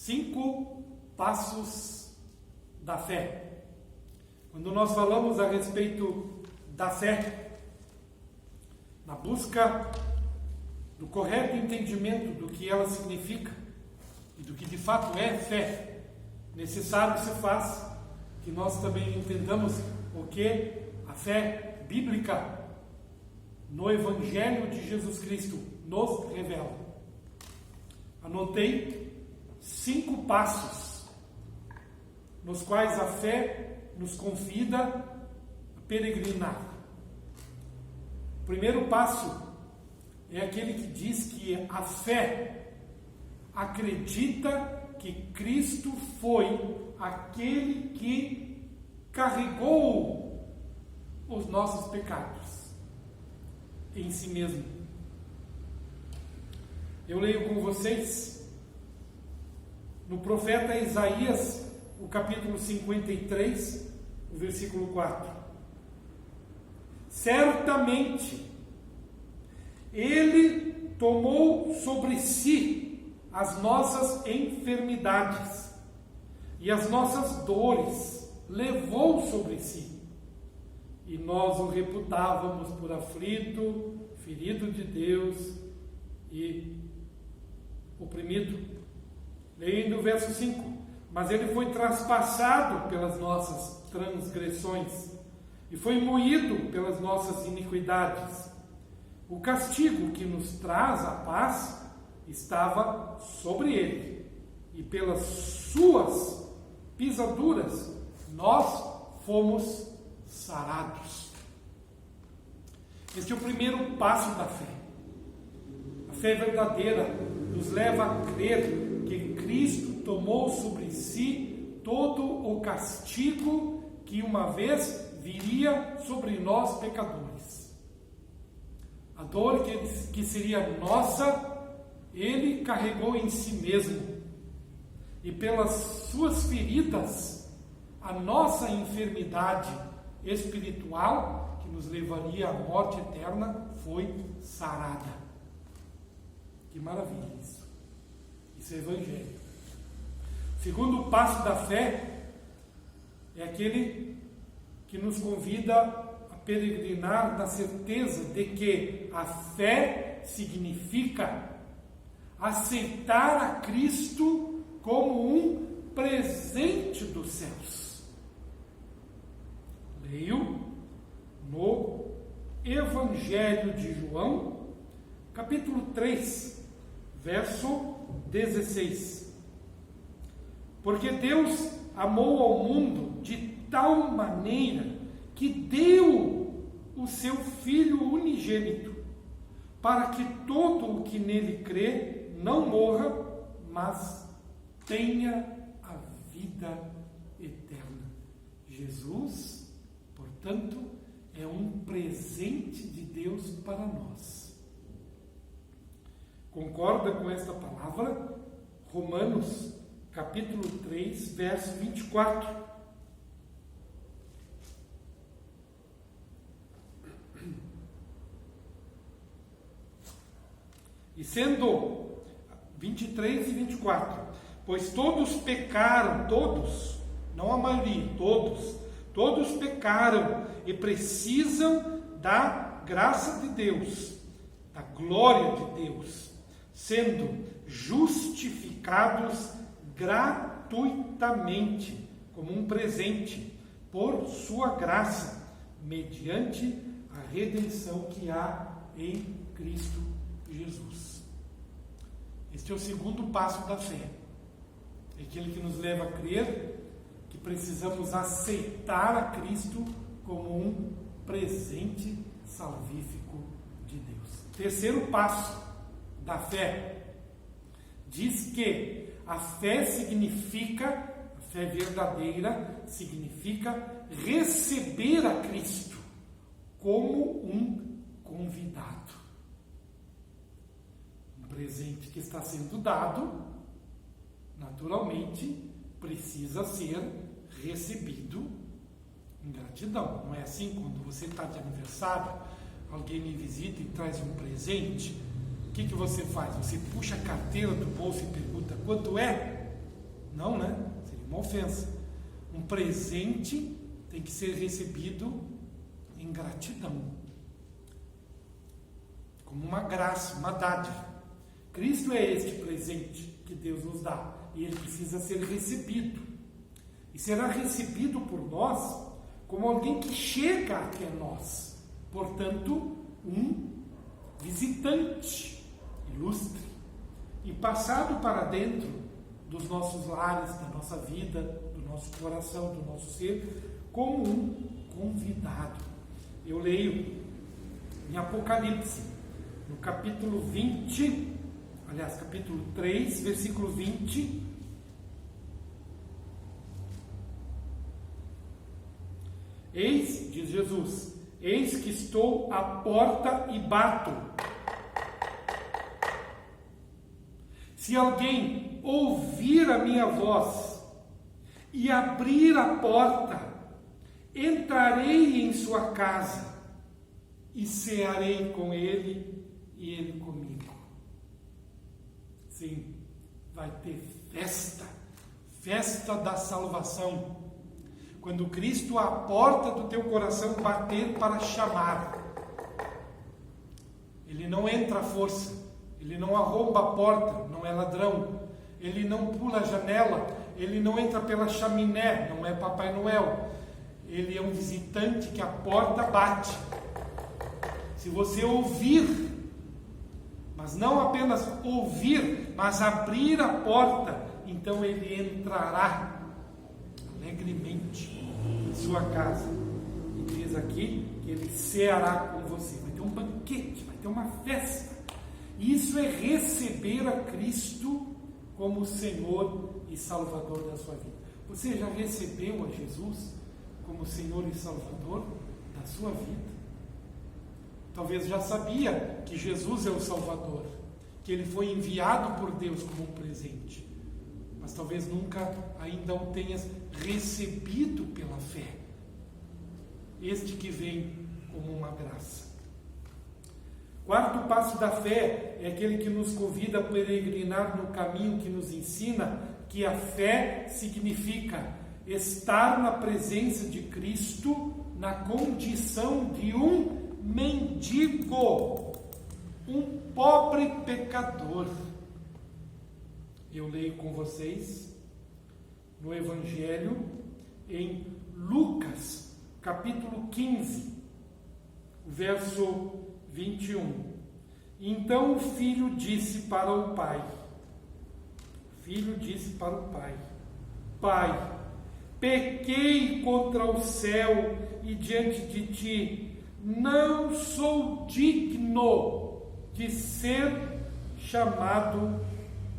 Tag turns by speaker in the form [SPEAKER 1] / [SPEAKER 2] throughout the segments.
[SPEAKER 1] 5 passos da fé. Quando nós falamos a respeito da fé, na busca do correto entendimento do que ela significa e do que de fato é fé, necessário se faz que nós também entendamos o que a fé bíblica no Evangelho de Jesus Cristo nos revela. Anotei 5 passos nos quais a fé nos convida a peregrinar. O primeiro passo é aquele que diz que a fé acredita que Cristo foi aquele que carregou os nossos pecados em si mesmo. Eu leio com vocês no profeta Isaías, o capítulo 53, o versículo 4. Certamente Ele tomou sobre si as nossas enfermidades e as nossas dores levou sobre si. E nós o reputávamos por aflito, ferido de Deus e oprimido. Lendo o verso 5. Mas ele foi traspassado pelas nossas transgressões e foi moído pelas nossas iniquidades. O castigo que nos traz a paz estava sobre ele, e pelas suas pisaduras nós fomos sarados. Este é o primeiro passo da fé. A fé verdadeira nos leva a crer que Cristo tomou sobre si todo o castigo que uma vez viria sobre nós pecadores. A dor que seria nossa, Ele carregou em si mesmo. E pelas suas feridas, a nossa enfermidade espiritual, que nos levaria à morte eterna, foi sarada. Que maravilha isso! Isso é Evangelho. O segundo passo da fé é aquele que nos convida a peregrinar na certeza de que a fé significa aceitar a Cristo como um presente dos céus. Leio no Evangelho de João, capítulo 3, verso 16. Porque Deus amou ao mundo de tal maneira que deu o seu Filho unigênito, para que todo o que nele crê não morra, mas tenha a vida eterna. Jesus, portanto, é um presente de Deus para nós. Concorda com esta palavra? Romanos, capítulo 3, verso 24. E sendo 23 e 24, pois todos pecaram, todos, não a maioria, todos pecaram e precisam da graça de Deus, da glória de Deus, sendo justificados gratuitamente, como um presente, por sua graça, mediante a redenção que há em Cristo Jesus. Este é o segundo passo da fé. É aquele que nos leva a crer que precisamos aceitar a Cristo como um presente salvífico de Deus. Terceiro passo da fé diz que a fé significa, a fé verdadeira significa receber a Cristo como um convidado. Um presente que está sendo dado, naturalmente, precisa ser recebido em gratidão. Não é assim quando você está de aniversário, alguém me visita e traz um presente, o que você faz? Você puxa a carteira do bolso e pergunta quanto é? Não, né? Seria uma ofensa. Um presente tem que ser recebido em gratidão, como uma graça, uma dádiva. Cristo é este presente que Deus nos dá, e ele precisa ser recebido. E será recebido por nós como alguém que chega até nós, portanto, um visitante ilustre, e passado para dentro dos nossos lares, da nossa vida, do nosso coração, do nosso ser, como um convidado. Eu leio em Apocalipse, no capítulo 20, aliás, capítulo 3, versículo 20. Eis, diz Jesus, eis que estou à porta e bato. Se alguém ouvir a minha voz e abrir a porta, entrarei em sua casa e cearei com ele e ele comigo. Sim, vai ter festa, festa da salvação. Quando Cristo à porta do teu coração bater para chamar, ele não entra à força, ele não arromba a porta, não é ladrão, ele não pula a janela, ele não entra pela chaminé, não é Papai Noel, ele é um visitante que a porta bate. Se você ouvir, mas não apenas ouvir, mas abrir a porta, então ele entrará alegremente em sua casa. E diz aqui que ele ceará com você. Vai ter um banquete, vai ter uma festa. Isso é receber a Cristo como Senhor e Salvador da sua vida. Você já recebeu a Jesus como Senhor e Salvador da sua vida? Talvez já sabia que Jesus é o Salvador, que ele foi enviado por Deus como um presente, mas talvez nunca ainda o tenhas recebido pela fé, este que vem como uma graça. Quarto passo da fé é aquele que nos convida a peregrinar no caminho que nos ensina que a fé significa estar na presença de Cristo na condição de um mendigo, um pobre pecador. Eu leio com vocês no Evangelho em Lucas, capítulo 15, verso 21. Então o filho disse para o pai, Pai, pequei contra o céu e diante de ti, não sou digno de ser chamado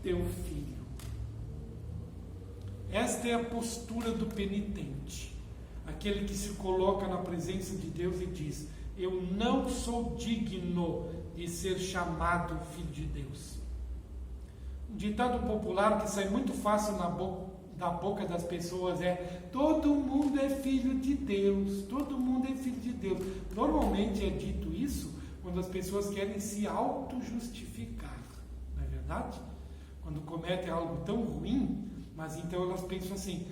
[SPEAKER 1] teu filho. Esta é a postura do penitente, aquele que se coloca na presença de Deus e diz: eu não sou digno de ser chamado filho de Deus. Um ditado popular que sai muito fácil da boca das pessoas é: todo mundo é filho de Deus, todo mundo é filho de Deus. Normalmente é dito isso quando as pessoas querem se auto-justificar, não é verdade? Quando cometem algo tão ruim, mas então elas pensam assim: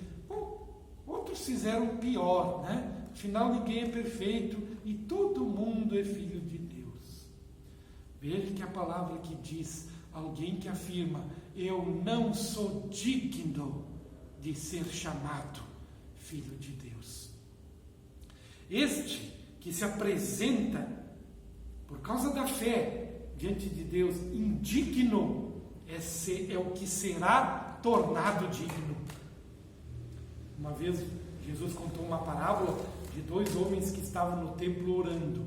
[SPEAKER 1] outros fizeram pior, né? Afinal ninguém é perfeito e todo mundo é filho de Deus. Veja que a palavra que diz, alguém que afirma: eu não sou digno de ser chamado filho de Deus. Este que se apresenta por causa da fé diante de Deus indigno é o que será tornado digno. Uma vez Jesus contou uma parábola de dois homens que estavam no templo orando.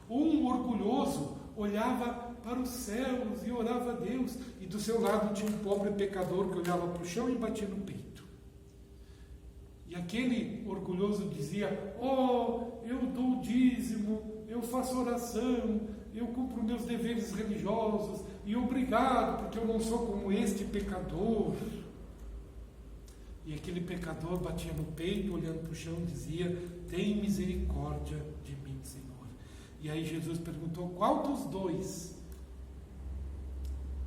[SPEAKER 1] Um orgulhoso olhava para os céus e orava a Deus, e do seu lado tinha um pobre pecador que olhava para o chão e batia no peito. E aquele orgulhoso dizia: eu dou o dízimo, eu faço oração, eu cumpro meus deveres religiosos, e obrigado, porque eu não sou como este pecador. E aquele pecador batia no peito, olhando para o chão, e dizia: tem misericórdia de mim, Senhor. E aí Jesus perguntou: qual dos dois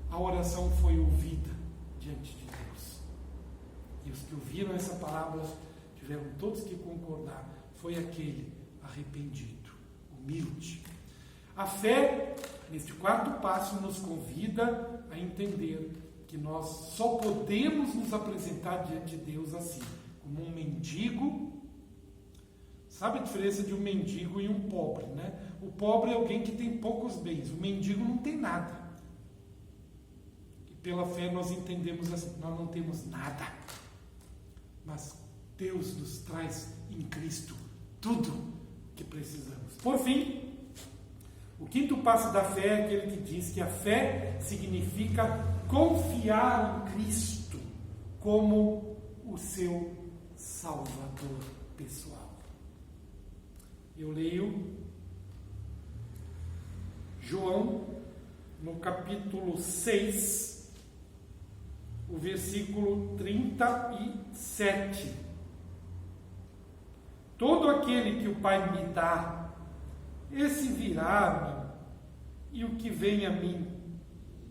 [SPEAKER 1] a oração foi ouvida diante de Deus? E os que ouviram essa palavra tiveram todos que concordar. Foi aquele arrependido, humilde. A fé, neste quarto passo, nos convida a entender que nós só podemos nos apresentar diante de Deus assim, como um mendigo. Sabe a diferença de um mendigo e um pobre, né? O pobre é alguém que tem poucos bens, o mendigo não tem nada. E pela fé nós entendemos assim, nós não temos nada, mas Deus nos traz em Cristo tudo que precisamos. Por fim, o quinto passo da fé é aquele que diz que a fé significa confiar em Cristo como o seu Salvador pessoal. Eu leio João, no capítulo 6, o versículo 37. Todo aquele que o Pai me dá, esse virá a mim, e o que vem a mim,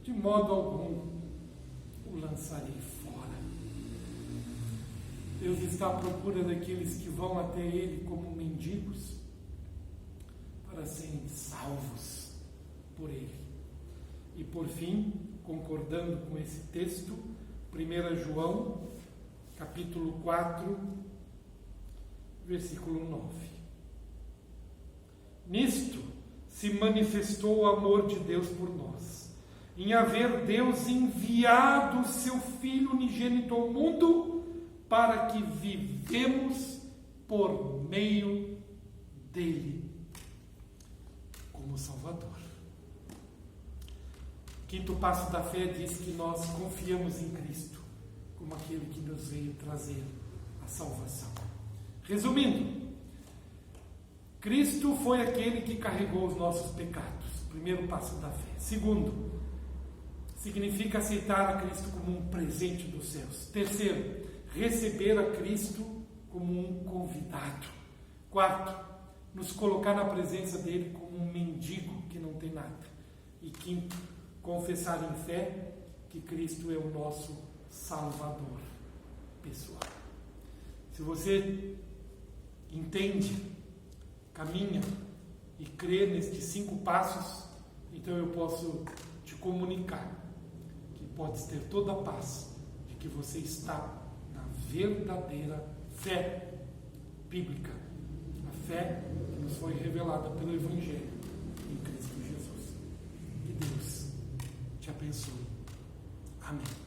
[SPEAKER 1] de modo algum, o lançarei fora. Deus está à procura daqueles que vão até Ele como mendigos, para serem salvos por Ele. E por fim, concordando com esse texto, 1 João, capítulo 4, versículo 9. Nisto se manifestou o amor de Deus por nós, em haver Deus enviado o seu Filho unigênito ao mundo, para que vivemos por meio dele como Salvador. O quinto passo da fé diz que nós confiamos em Cristo como aquele que nos veio trazer a salvação. Resumindo, Cristo foi aquele que carregou os nossos pecados. Primeiro passo da fé. Segundo, significa aceitar a Cristo como um presente dos céus. Terceiro, receber a Cristo como um convidado. Quarto, nos colocar na presença dele como um mendigo que não tem nada. E quinto, confessar em fé que Cristo é o nosso Salvador pessoal. Se você entende, caminha e crê nestes 5 passos, então eu posso te comunicar que podes ter toda a paz de que você está na verdadeira fé bíblica, a fé que nos foi revelada pelo Evangelho em Cristo Jesus. Que Deus te abençoe. Amém.